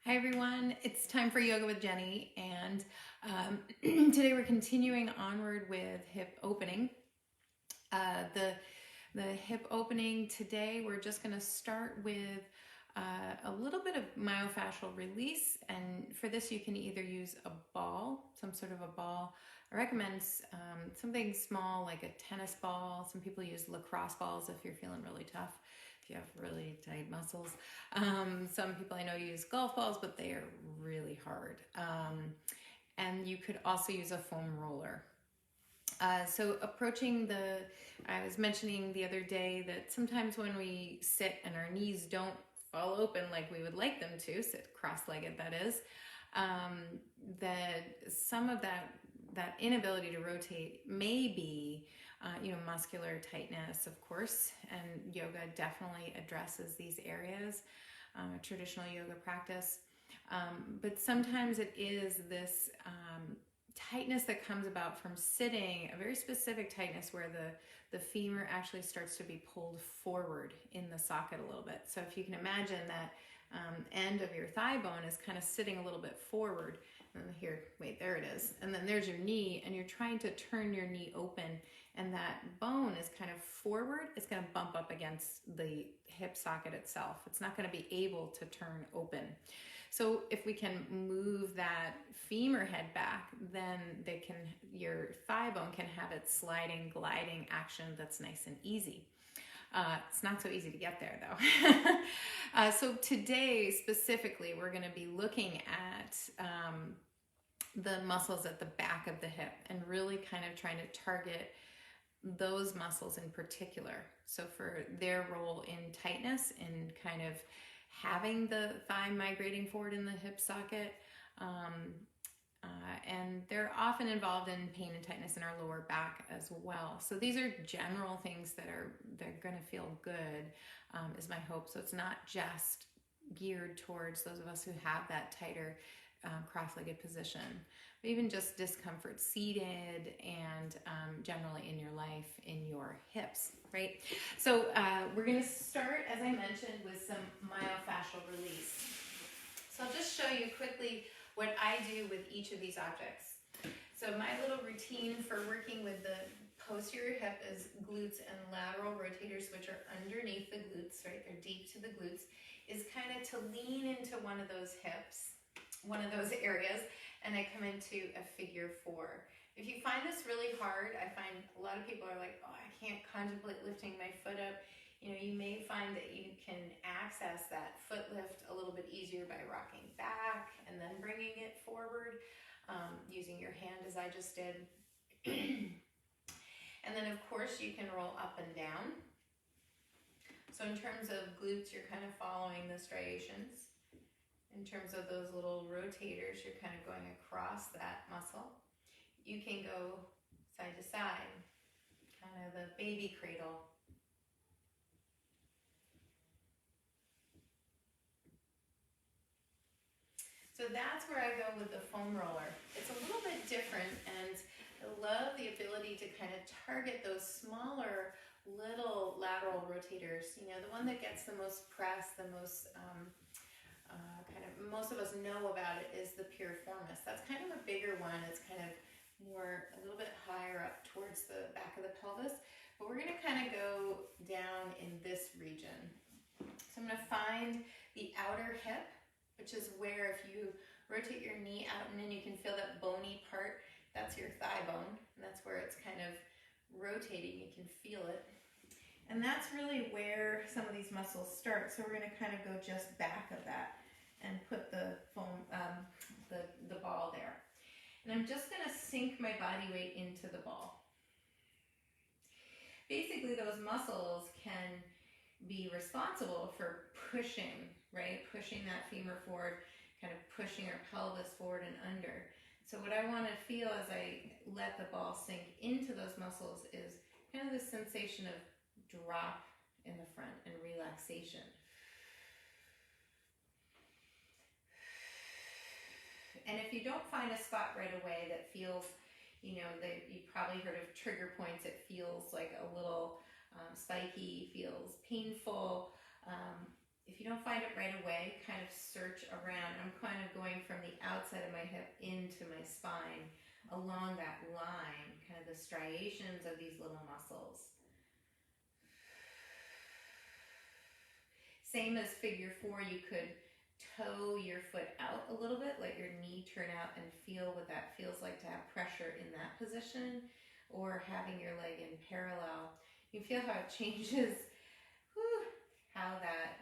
Hi everyone, it's time for Yoga with Jenny, and today we're continuing onward with hip opening. The hip opening today, we're just going to start with a little bit of myofascial release, and for this you can either use a ball, some sort of a ball. I recommend something small like a tennis ball. Some people use lacrosse balls if you're feeling really tough, if you have really tight muscles. Some people I know use golf balls, but they are really hard. And you could also use a foam roller. So approaching I was mentioning the other day that sometimes when we sit and our knees don't fall open like we would like them to, sit cross-legged that is, that some of that inability to rotate may be muscular tightness, of course, and yoga definitely addresses these areas, a traditional yoga practice. But sometimes it is this tightness that comes about from sitting, a very specific tightness where the femur actually starts to be pulled forward in the socket a little bit. So if you can imagine that end of your thigh bone is kind of sitting a little bit forward. And here, wait, there it is. And then there's your knee, and you're trying to turn your knee open, and that bone is kind of forward. It's going to bump up against the hip socket itself. It's not going to be able to turn open. So if we can move that femur head back, then your thigh bone can have its sliding, gliding action that's nice and easy. It's not so easy to get there though. So today specifically, we're going to be looking at the muscles at the back of the hip and really kind of trying to target those muscles in particular. So for their role in tightness and kind of having the thigh migrating forward in the hip socket, and they're often involved in pain and tightness in our lower back as well. So these are general things they're going to feel good, is my hope. So it's not just geared towards those of us who have that tighter cross-legged position, but even just discomfort seated and generally in your life, in your hips, right? So we're going to start, as I mentioned, with some myofascial release. So I'll just show you quickly what I do with each of these objects. So my little routine for working with the posterior hip is glutes and lateral rotators, which are underneath the glutes, right? They're deep to the glutes, is kind of to lean into one of those hips, one of those areas, and I come into a figure four. If you find this really hard, I find a lot of people are like, oh, I can't contemplate lifting my foot up. You may find that you can access that foot lift a little bit easier by rocking back and then bringing it forward, using your hand as I just did. And then of course you can roll up and down. So in terms of glutes, you're kind of following the striations. In terms of those little rotators, you're kind of going across that muscle. You can go side to side, kind of the baby cradle. So that's where I go with the foam roller. It's a little bit different, and I love the ability to kind of target those smaller little lateral rotators. The one that gets the most press, the most most of us know about it is the piriformis. That's kind of a bigger one. It's kind of more, a little bit higher up towards the back of the pelvis. But we're going to kind of go down in this region. So I'm going to find the outer hip, which is where if you rotate your knee out and then you can feel that bony part, that's your thigh bone. And that's where it's kind of rotating. You can feel it. And that's really where some of these muscles start. So we're going to kind of go just back of that and put the foam, the ball there. And I'm just going to sink my body weight into the ball. Basically, those muscles can be responsible for pushing, right? Pushing that femur forward, kind of pushing our pelvis forward and under. So what I want to feel as I let the ball sink into those muscles is kind of this sensation of drop in the front and relaxation. And if you don't find a spot right away that feels, you've probably heard of trigger points. It feels like a little spiky, feels painful. If you don't find it right away, kind of search around. I'm kind of going from the outside of my hip into my spine, along that line, kind of the striations of these little muscles. Same as figure 4, you could toe your foot out a little bit, let your knee turn out and feel what that feels like to have pressure in that position, or having your leg in parallel. You feel how it changes, how that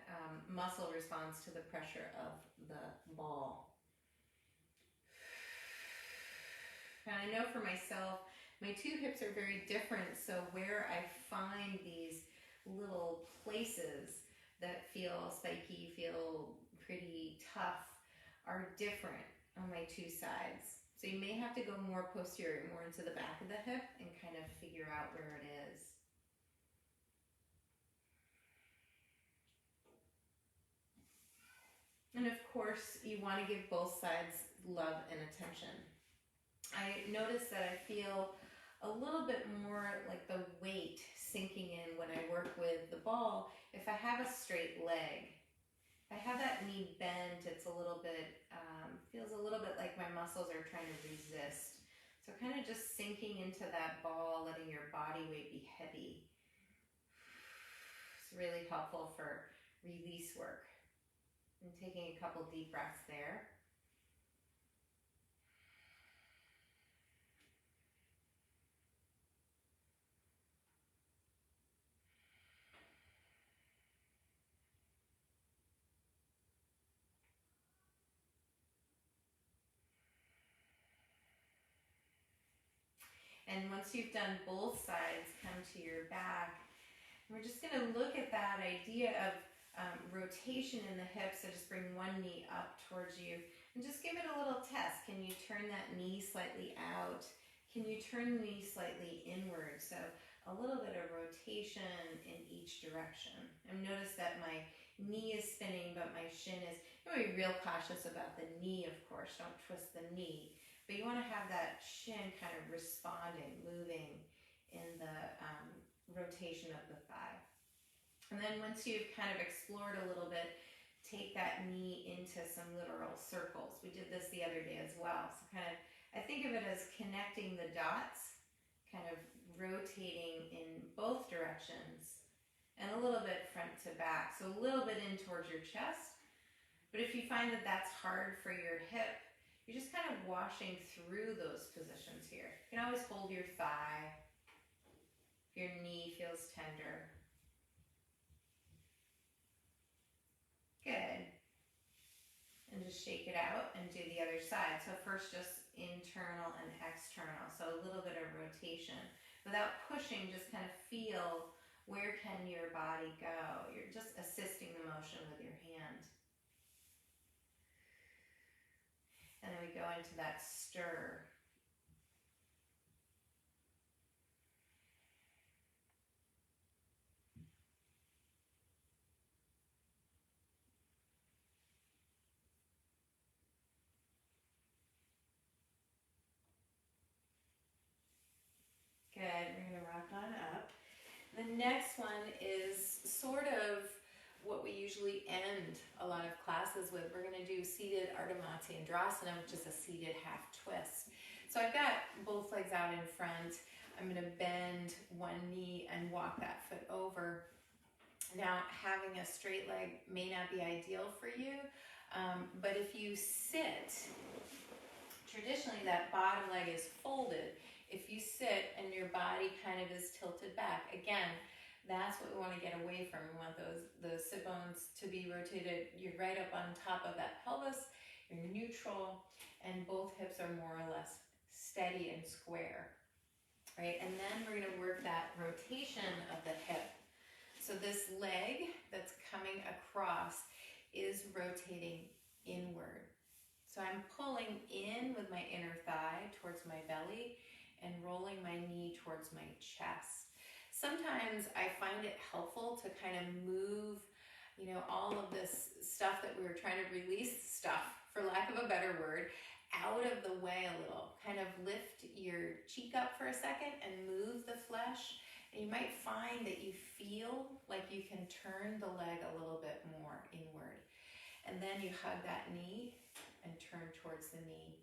muscle responds to the pressure of the ball. And I know for myself, my 2 hips are very different, so where I find these little places that feel spiky, feel pretty tough, are different on my 2 sides. So you may have to go more posterior, more into the back of the hip, and kind of figure out where it is. And of course, you want to give both sides love and attention. I notice that I feel a little bit more like the weight sinking in when I work with the ball if I have a straight leg. If I have that knee bent, it's a little bit, feels a little bit like my muscles are trying to resist. So kind of just sinking into that ball, letting your body weight be heavy. It's really helpful for release work. And taking a couple deep breaths there. And once you've done both sides, come to your back. We're just going to look at that idea of rotation in the hips. So just bring one knee up towards you and just give it a little test. Can you turn that knee slightly out? Can you turn the knee slightly inward? So a little bit of rotation in each direction. And notice that my knee is spinning, but my shin is, you want to be real cautious about the knee, of course. Don't twist the knee. But you want to have that shin kind of responding, moving in the rotation of the thigh. And then once you've kind of explored a little bit, take that knee into some literal circles. We did this the other day as well. So kind of, I think of it as connecting the dots, kind of rotating in both directions, and a little bit front to back. So a little bit in towards your chest. But if you find that that's hard for your hip, you're just kind of washing through those positions here. You can always hold your thigh if your knee feels tender. Good. And just shake it out and do the other side. So first just internal and external. So a little bit of rotation. Without pushing, just kind of feel where can your body go. You're just assisting the motion with your hand. And then we go into that stir. Good, we're going to rock on up. The next one is sort of what we usually end a lot of classes with. We're going to do seated Ardha Matsyendrasana, which is a seated half twist. So I've got both legs out in front. I'm going to bend one knee and walk that foot over. Now, having a straight leg may not be ideal for you, but if you sit, traditionally that bottom leg is folded. If you sit and your body kind of is tilted back, again, that's what we want to get away from. We want the sit bones to be rotated. You're right up on top of that pelvis. You're neutral, and both hips are more or less steady and square, right? And then we're going to work that rotation of the hip. So this leg that's coming across is rotating inward. So I'm pulling in with my inner thigh towards my belly and rolling my knee towards my chest. Sometimes I find it helpful to kind of move, all of this stuff that we were trying to release, for lack of a better word, out of the way a little. Kind of lift your cheek up for a second and move the flesh And you might find that you feel like you can turn the leg a little bit more inward. And then you hug that knee and turn towards the knee.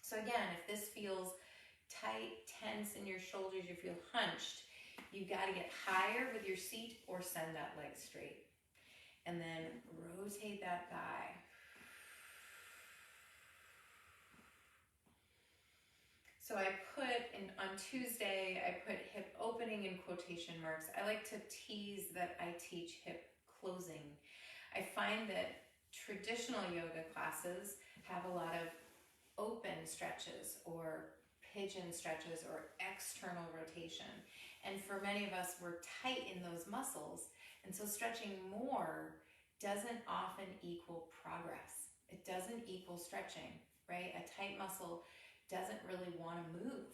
So again, if this feels tight, tense in your shoulders, you feel hunched, you've got to get higher with your seat or send that leg straight. And then rotate that thigh. So I put on Tuesday, I put hip opening in quotation marks. I like to tease that I teach hip closing. I find that traditional yoga classes have a lot of open stretches or pigeon stretches or external rotation. And for many of us, we're tight in those muscles. And so stretching more doesn't often equal progress. It doesn't equal stretching, right? A tight muscle doesn't really want to move.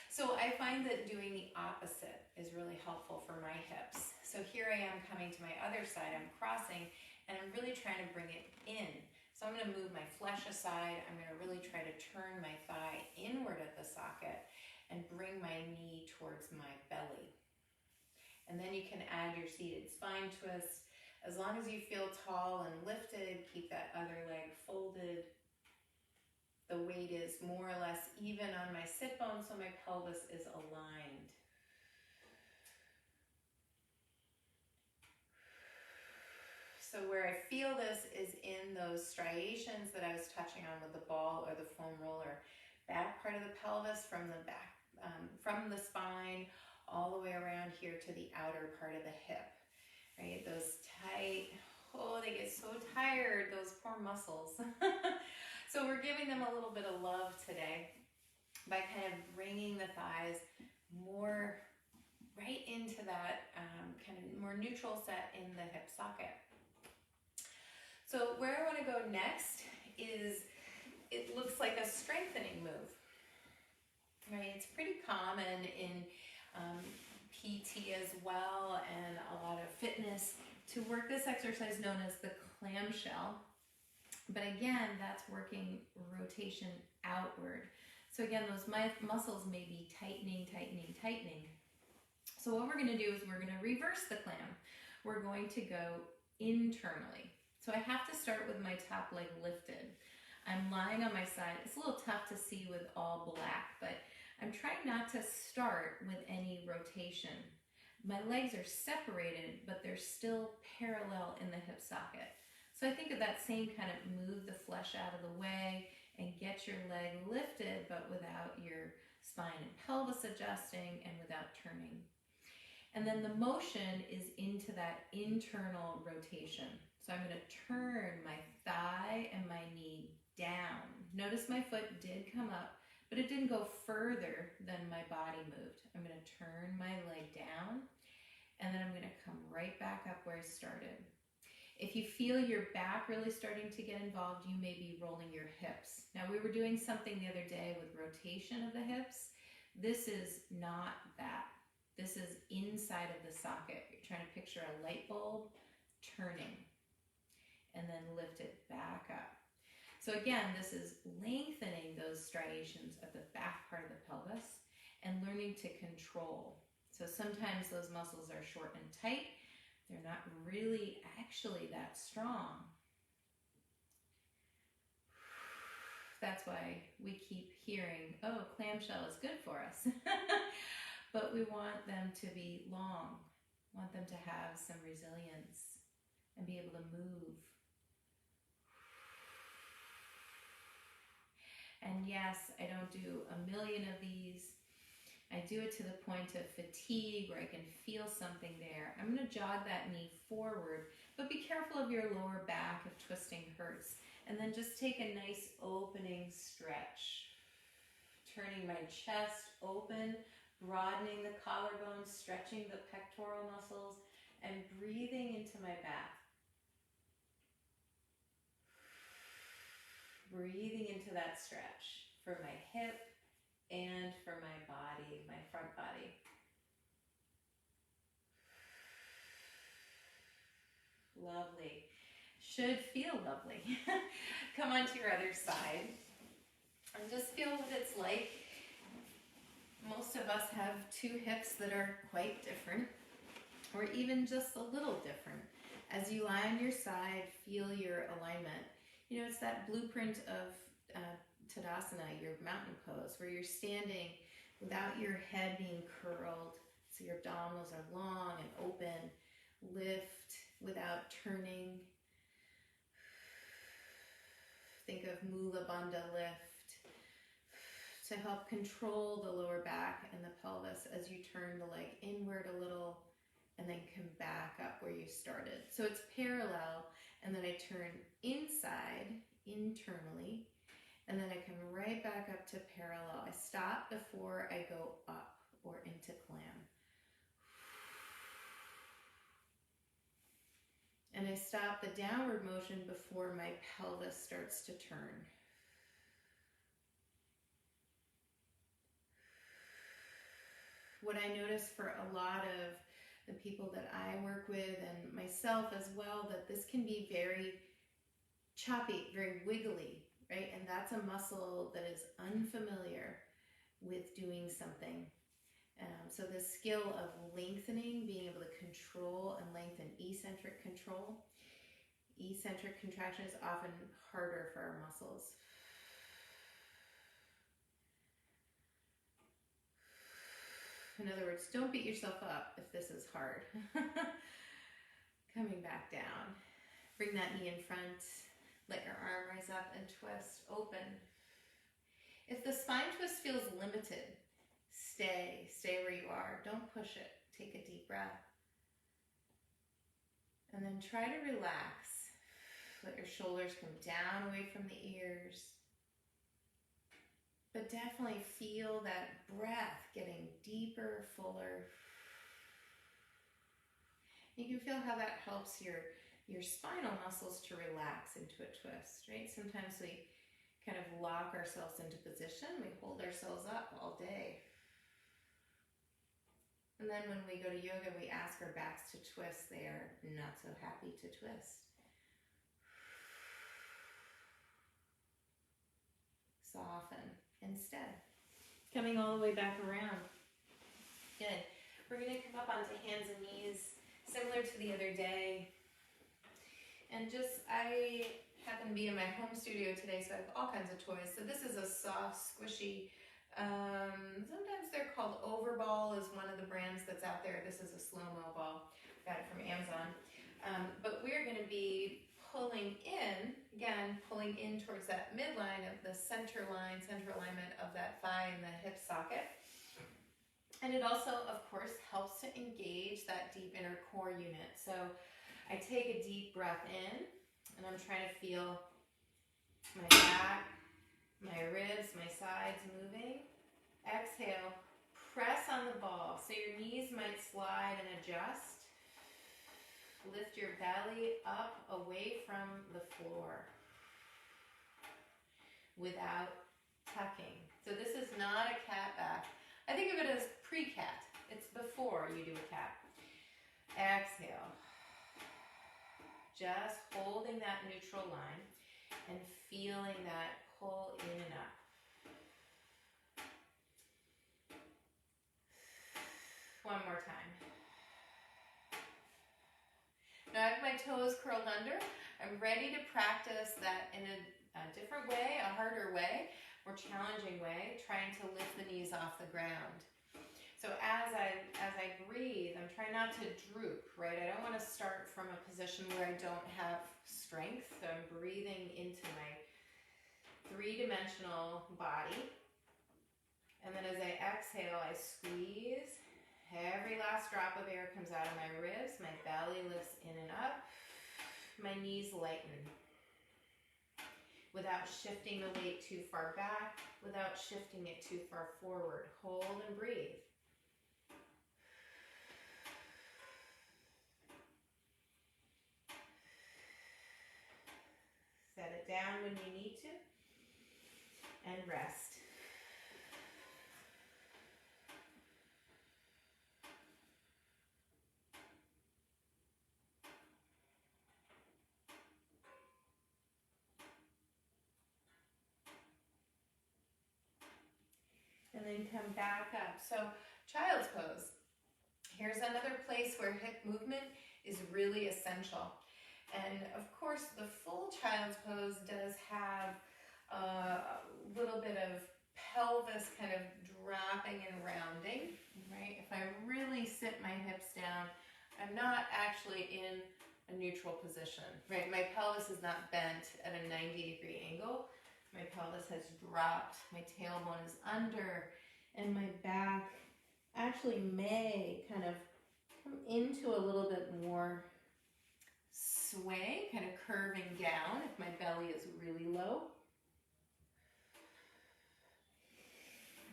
So I find that doing the opposite is really helpful for my hips. So here I am coming to my other side, I'm crossing, and I'm really trying to bring it in. So I'm going to move my flesh aside, I'm going to really try to turn my thigh inward at the socket and bring my knee towards my belly. And then you can add your seated spine twist. As long as you feel tall and lifted, keep that other leg folded. The weight is more or less even on my sit bone, so my pelvis is aligned. So where I feel this is in those striations that I was touching on with the ball or the foam roller. Back part of the pelvis from the back, from the spine all the way around here to the outer part of the hip. Right? Those tight, oh, they get so tired, those poor muscles. So we're giving them a little bit of love today by kind of bringing the thighs more right into that kind of more neutral set in the hip socket. So where I want to go next is, it looks like a strengthening move. Right? It's pretty common in PT as well, and a lot of fitness, to work this exercise known as the clamshell. But again, that's working rotation outward. So again, those muscles may be tightening, tightening, tightening. So what we're going to do is we're going to reverse the clam. We're going to go internally. So I have to start with my top leg lifted. I'm lying on my side. It's a little tough to see with all black, but I'm trying not to start with any rotation. My legs are separated, but they're still parallel in the hip socket. So I think of that same kind of move the flesh out of the way and get your leg lifted, but without your spine and pelvis adjusting and without turning. And then the motion is into that internal rotation. So I'm going to turn my thigh and my knee down. Notice my foot did come up, but it didn't go further than my body moved. I'm going to turn my leg down, and then I'm going to come right back up where I started. If you feel your back really starting to get involved, you may be rolling your hips. Now, we were doing something the other day with rotation of the hips. This is not that. This is inside of the socket. You're trying to picture a light bulb turning and then lift it back up. So again, this is lengthening those striations at the back part of the pelvis and learning to control. So sometimes those muscles are short and tight. They're not really actually that strong. That's why we keep hearing, oh, clamshell is good for us. But we want them to be long, want them to have some resilience and be able to move. And yes, I don't do a million of these. I do it to the point of fatigue where I can feel something there. I'm going to jog that knee forward, but be careful of your lower back if twisting hurts. And then just take a nice opening stretch. Turning my chest open, broadening the collarbone, stretching the pectoral muscles, and breathing into my back. Breathing into that stretch for my hip and for my body, my front body. Lovely. Should feel lovely. Come on to your other side and just feel what it's like Most of us have two hips that are quite different, or even just a little different. As you lie on your side, feel your alignment. You know, it's that blueprint of Tadasana, your mountain pose, where you're standing without your head being curled, so your abdominals are long and open. Lift without turning. Think of Mula Bandha lift to help control the lower back and the pelvis as you turn the leg inward a little and then come back up where you started. So it's parallel, and then I turn inside, internally, and then I come right back up to parallel. I stop before I go up or into clam. And I stop the downward motion before my pelvis starts to turn. What I notice for a lot of the people that I work with and myself as well, that this can be very choppy, very wiggly, right? And that's a muscle that is unfamiliar with doing something. So the skill of lengthening, being able to control and lengthen eccentric control. Eccentric contraction is often harder for our muscles. In other words, don't beat yourself up if this is hard. Coming back down. Bring that knee in front. Let your arm rise up and twist, open. If the spine twist feels limited, stay where you are. Don't push it. Take a deep breath. And then try to relax. Let your shoulders come down away from the ears. But definitely feel that breath getting deeper, fuller. You can feel how that helps your spinal muscles to relax into a twist, right? Sometimes we kind of lock ourselves into position. We hold ourselves up all day. And then when we go to yoga, we ask our backs to twist. They are not so happy to twist. Soften instead. Coming all the way back around. Good. We're going to come up onto hands and knees, similar to the other day. And I happen to be in my home studio today, so I have all kinds of toys. So this is a soft, squishy, sometimes they're called Overball is one of the brands that's out there. This is a slow-mo ball. Got it from Amazon. But we're going to be pulling in towards that midline of the center alignment of that thigh and the hip socket. And it also, of course, helps to engage that deep inner core unit. So I take a deep breath in, and I'm trying to feel my back, my ribs, my sides moving. Exhale, press on the ball. So your knees might slide and adjust. Lift your belly up away from the floor without tucking. So this is not a cat back. I think of it as pre-cat. It's before you do a cat. Exhale. Just holding that neutral line and feeling that pull in and up. One more time. Now I have my toes curled under. I'm ready to practice that in a different way, a harder way, more challenging way, trying to lift the knees off the ground. So as I breathe, I'm trying not to droop, right? I don't want to start from a position where I don't have strength. So I'm breathing into my three-dimensional body. And then as I exhale, I squeeze. Every last drop of air comes out of my ribs. My belly lifts in and up. My knees lighten. Without shifting the weight too far back, without shifting it too far forward. Hold and breathe. Set it down when you need to, and rest. And then come back up. So child's pose. Here's another place where hip movement is really essential. And of course, the full child's pose does have a little bit of pelvis kind of dropping and rounding, right? If I really sit my hips down, I'm not actually in a neutral position, right? My pelvis is not bent at a 90-degree angle. My pelvis has dropped, my tailbone is under, and my back actually may kind of come into a little bit more sway, kind of curving down if my belly is really low.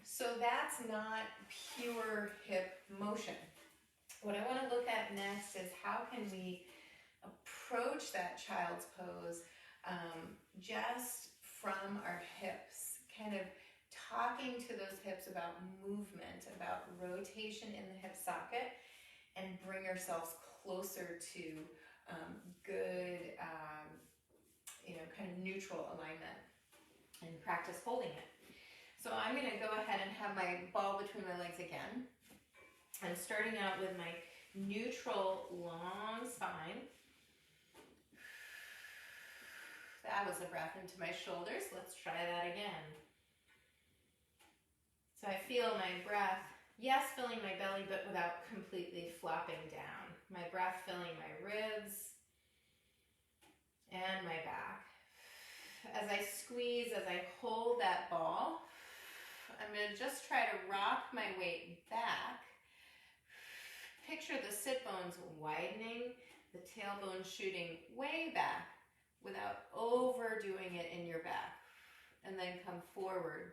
So that's not pure hip motion. What I want to look at next is how can we approach that child's pose just from our hips, kind of talking to those hips about movement, about rotation in the hip socket, and bring ourselves closer to good, kind of neutral alignment, and practice holding it. So I'm going to go ahead and have my ball between my legs again. I'm starting out with my neutral long spine. That was a breath into my shoulders. Let's try that again. So I feel my breath, yes, filling my belly, but without completely flopping down. My breath filling my ribs and my back. As I squeeze, as I hold that ball, I'm going to just try to rock my weight back. Picture the sit bones widening, the tailbone shooting way back without overdoing it in your back. And then come forward.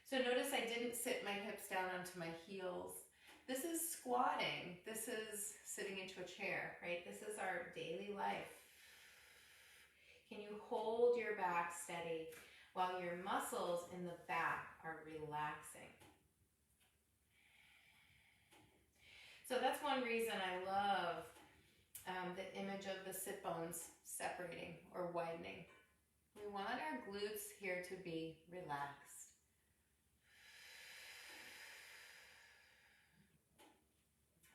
So notice I didn't sit my hips down onto my heels. This is squatting. This is sitting into a chair, right? This is our daily life. Can you hold your back steady while your muscles in the back are relaxing? So that's one reason I love the image of the sit bones separating or widening. We want our glutes here to be relaxed.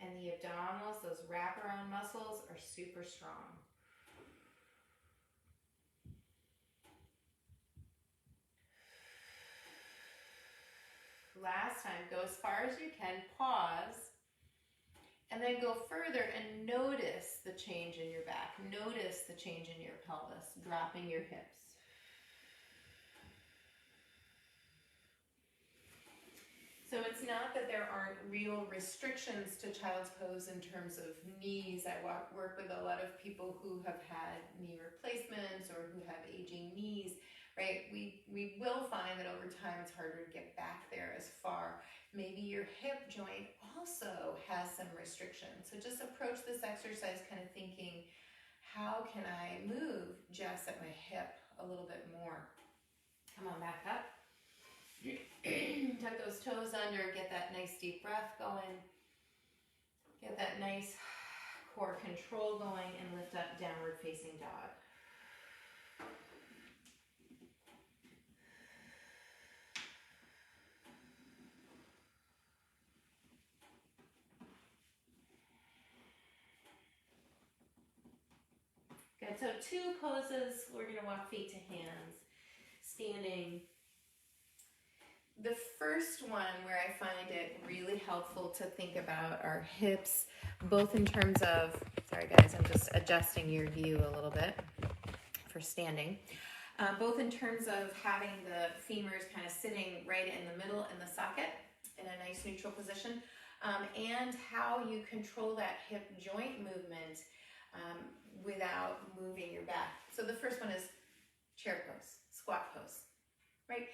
And the abdominals, those wraparound muscles, are super strong. Last time, go as far as you can, pause, and then go further and notice the change in your back. Notice the change in your pelvis, dropping your hips. So it's not that there aren't real restrictions to child's pose in terms of knees. I work with a lot of people who have had knee replacements or who have aging knees, right? We will find that over time it's harder to get back there as far. Maybe your hip joint also has some restrictions. So just approach this exercise kind of thinking, how can I move just at my hip a little bit more? Come on back up. Tuck those toes under, get that nice deep breath going. Get that nice core control going and lift up, downward facing dog. Good, so 2 poses. We're going to walk feet to hands, standing. The first one where I find it really helpful to think about our hips, both in terms of, sorry guys, I'm just adjusting your view a little bit for standing, both in terms of having the femurs kind of sitting right in the middle in the socket in a nice neutral position, and how you control that hip joint movement without moving your back. So the first one is chair pose, squat pose, right?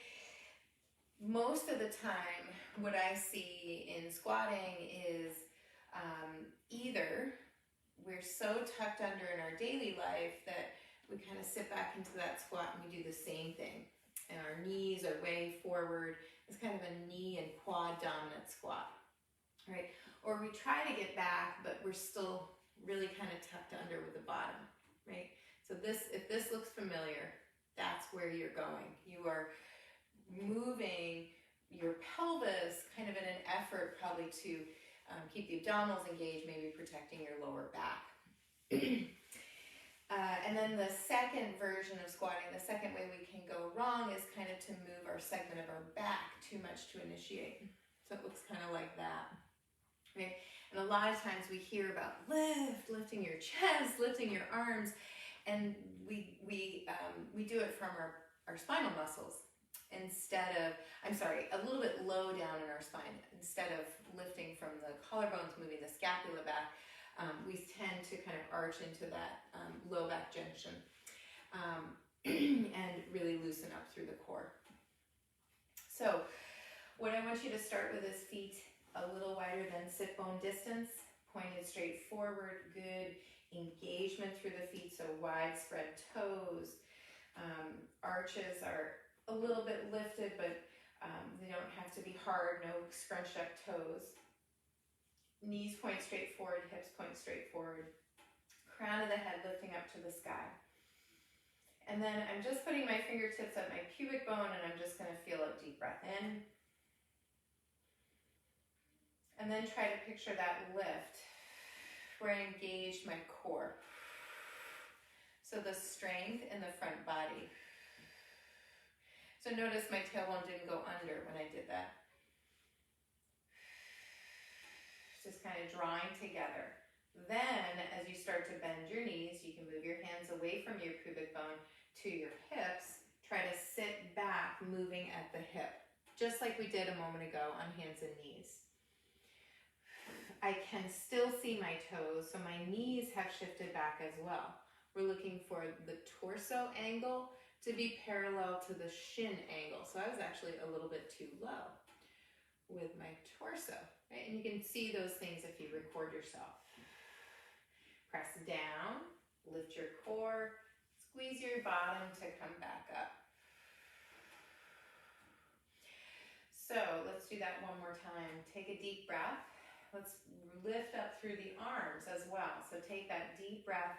Most of the time, what I see in squatting is either we're so tucked under in our daily life that we kind of sit back into that squat and we do the same thing. And our knees are way forward. It's kind of a knee and quad dominant squat, right? Or we try to get back, but we're still really kind of tucked under with the bottom, right? So if this looks familiar, that's where you're going. You are moving your pelvis, kind of in an effort probably to keep the abdominals engaged, maybe protecting your lower back. And then the second version of squatting, the second way we can go wrong is kind of to move our segment of our back too much to initiate. So it looks kind of like that. Okay? And a lot of times we hear about lifting your chest, lifting your arms, and we do it from our spinal muscles instead of, a little bit low down in our spine. Instead of lifting from the collarbones, moving the scapula back, we tend to kind of arch into that low back junction and really loosen up through the core. So what I want you to start with is feet a little wider than sit bone distance, pointed straight forward, good engagement through the feet, so widespread toes. Arches are a little bit lifted, but they don't have to be hard, no scrunched up toes. Knees point straight forward, hips point straight forward. Crown of the head lifting up to the sky. And then I'm just putting my fingertips at my pubic bone, and I'm just going to feel a deep breath in. And then try to picture that lift where I engaged my core. So the strength in the front body. So notice my tailbone didn't go under when I did that. Just kind of drawing together. Then, as you start to bend your knees, you can move your hands away from your pubic bone to your hips. Try to sit back, moving at the hip, just like we did a moment ago on hands and knees. I can still see my toes, so my knees have shifted back as well. We're looking for the torso angle to be parallel to the shin angle. So I was actually a little bit too low with my torso. Right? And you can see those things if you record yourself. Press down, lift your core, squeeze your bottom to come back up. So let's do that one more time. Take a deep breath. Let's lift up through the arms as well. So take that deep breath.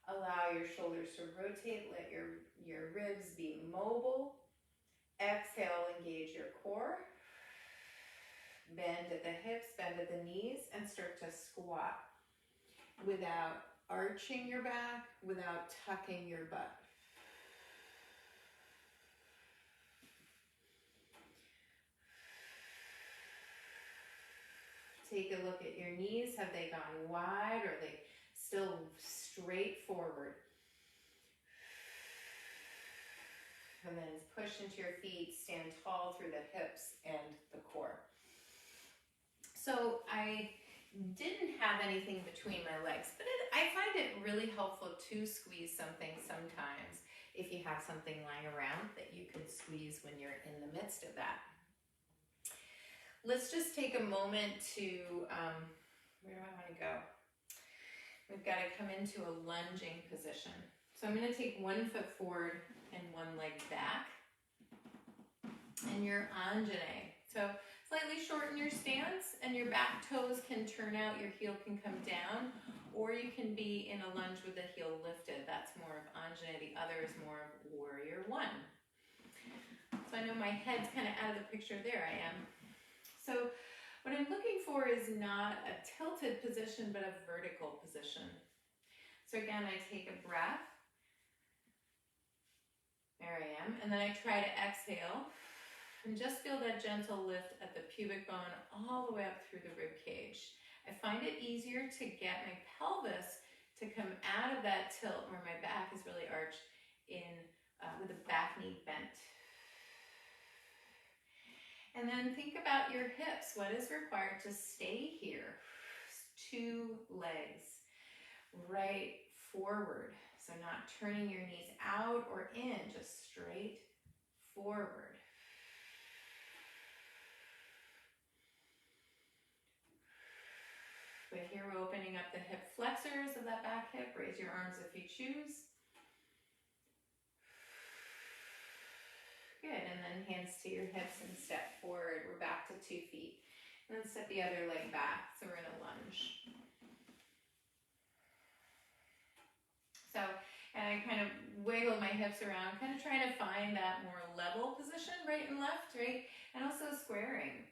Allow your shoulders to rotate. Let your ribs be mobile. Exhale, engage your core. Bend at the hips, bend at the knees, and start to squat without arching your back, without tucking your butt. Take a look at your knees. Have they gone wide, or are they still straight forward? And then push into your feet, stand tall through the hips and the core. So I didn't have anything between my legs, but I find it really helpful to squeeze something sometimes if you have something lying around that you could squeeze when you're in the midst of that. Let's just take a moment to, where do I want to go? We've got to come into a lunging position. So I'm going to take one foot forward and one leg back. And your Anjane. So slightly shorten your stance, and your back toes can turn out, your heel can come down, or you can be in a lunge with the heel lifted. That's more of Anjane. The other is more of Warrior One. So I know my head's kind of out of the picture. There I am. So what I'm looking for is not a tilted position, but a vertical position. So again, I take a breath. There I am. And then I try to exhale. And just feel that gentle lift at the pubic bone all the way up through the rib cage. I find it easier to get my pelvis to come out of that tilt where my back is really arched in with the back knee bent. And then think about your hips. What is required to stay here? 2 legs, right forward. So not turning your knees out or in, just straight forward. But here we're opening up the hip flexors of that back hip. Raise your arms if you choose. Good, and then hands to your hips and step forward. We're back to 2 feet. And then step the other leg back, so we're in a lunge. So, and I kind of wiggle my hips around, kind of trying to find that more level position, right and left, right? And also squaring.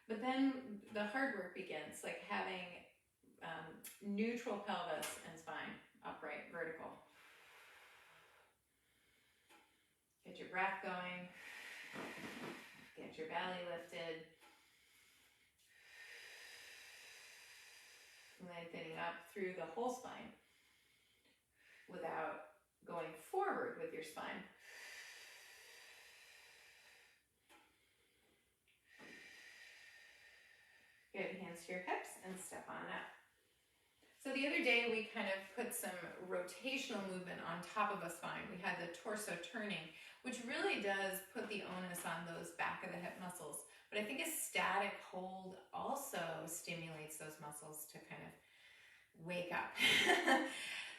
But then the hard work begins, like having neutral pelvis and spine, upright, vertical. Get your breath going. Get your belly lifted. Lengthening up through the whole spine without going forward with your spine. Good, hands to your hips and step on up. So the other day we kind of put some rotational movement on top of a spine. We had the torso turning, which really does put the onus on those back of the hip muscles. But I think a static hold also stimulates those muscles to kind of wake up.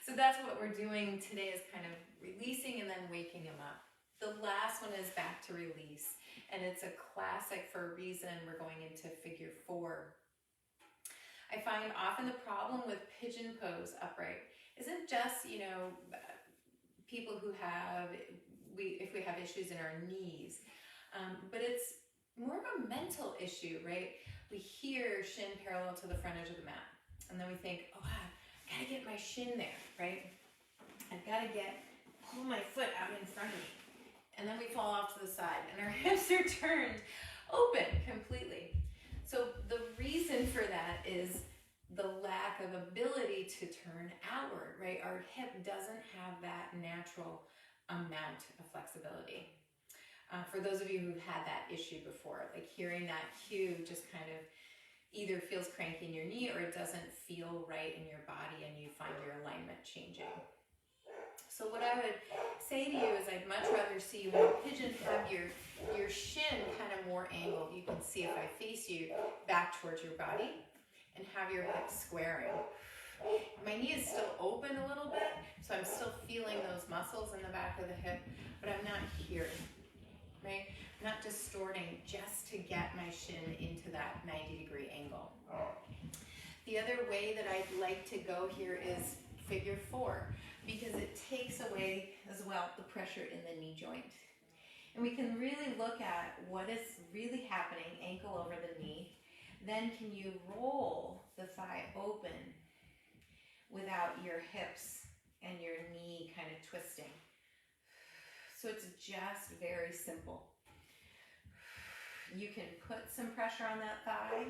So that's what we're doing today, is kind of releasing and then waking them up. The last one is back to release. And it's a classic for a reason. We're going into figure 4. I find often the problem with pigeon pose upright isn't just, people who have, if we have issues in our knees, but it's more of a mental issue, right? We hear shin parallel to the front edge of the mat. And then we think, oh, I gotta get my shin there, right? I've gotta pull my foot out in front of me. And then we fall off to the side and our hips are turned open completely. So the reason for that is the lack of ability to turn outward, right? Our hip doesn't have that natural amount of flexibility. For those of you who've had that issue before, like hearing that cue just kind of either feels cranky in your knee or it doesn't feel right in your body and you find your alignment changing. So what I would say to you is I'd much rather see you in a pigeon have your shin kind of more angled. You can see if I face you back towards your body and have your hips squaring. My knee is still open a little bit, so I'm still feeling those muscles in the back of the hip, but I'm not here, right? I'm not distorting just to get my shin into that 90-degree angle. The other way that I'd like to go here is figure 4, because it takes away as well the pressure in the knee joint. And we can really look at what is really happening, ankle over the knee. Then can you roll the thigh open without your hips and your knee kind of twisting? So it's just very simple. You can put some pressure on that thigh.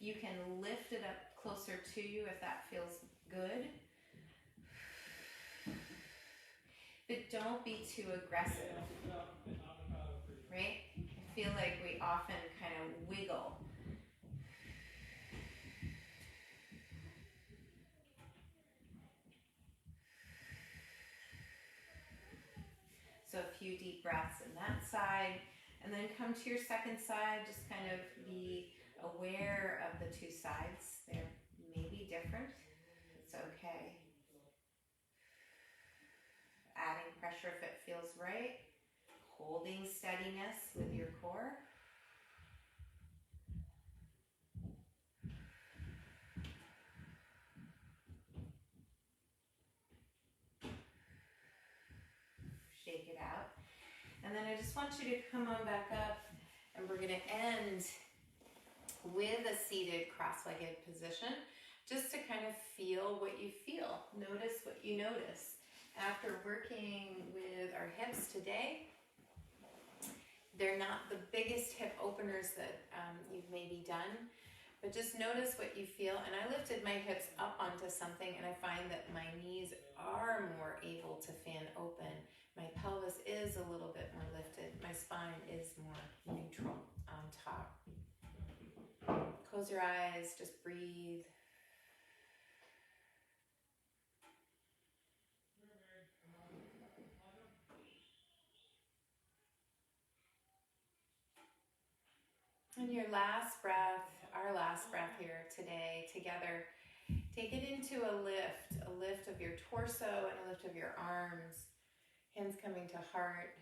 You can lift it up closer to you if that feels good. But don't be too aggressive, right? I feel like we often kind of wiggle. So a few deep breaths in that side, and then come to your second side. Just kind of be aware of the two sides. They may be different. It's okay. Adding pressure if it feels right. Holding steadiness with your core. Shake it out. And then I just want you to come on back up, and we're going to end with a seated cross-legged position, just to kind of feel what you feel. Notice what you notice. After working with our hips today, they're not the biggest hip openers that you've maybe done, but just notice what you feel. And I lifted my hips up onto something, and I find that my knees are more able to fan open. My pelvis is a little bit more lifted. My spine is more neutral on top. Close your eyes, just breathe. And your last breath, our last breath here today together, take it into a lift of your torso and a lift of your arms, hands coming to heart.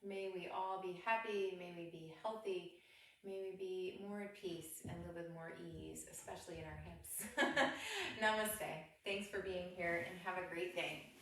May we all be happy, may we be healthy, may we be more at peace and live with more ease, especially in our hips. Namaste. Thanks for being here and have a great day.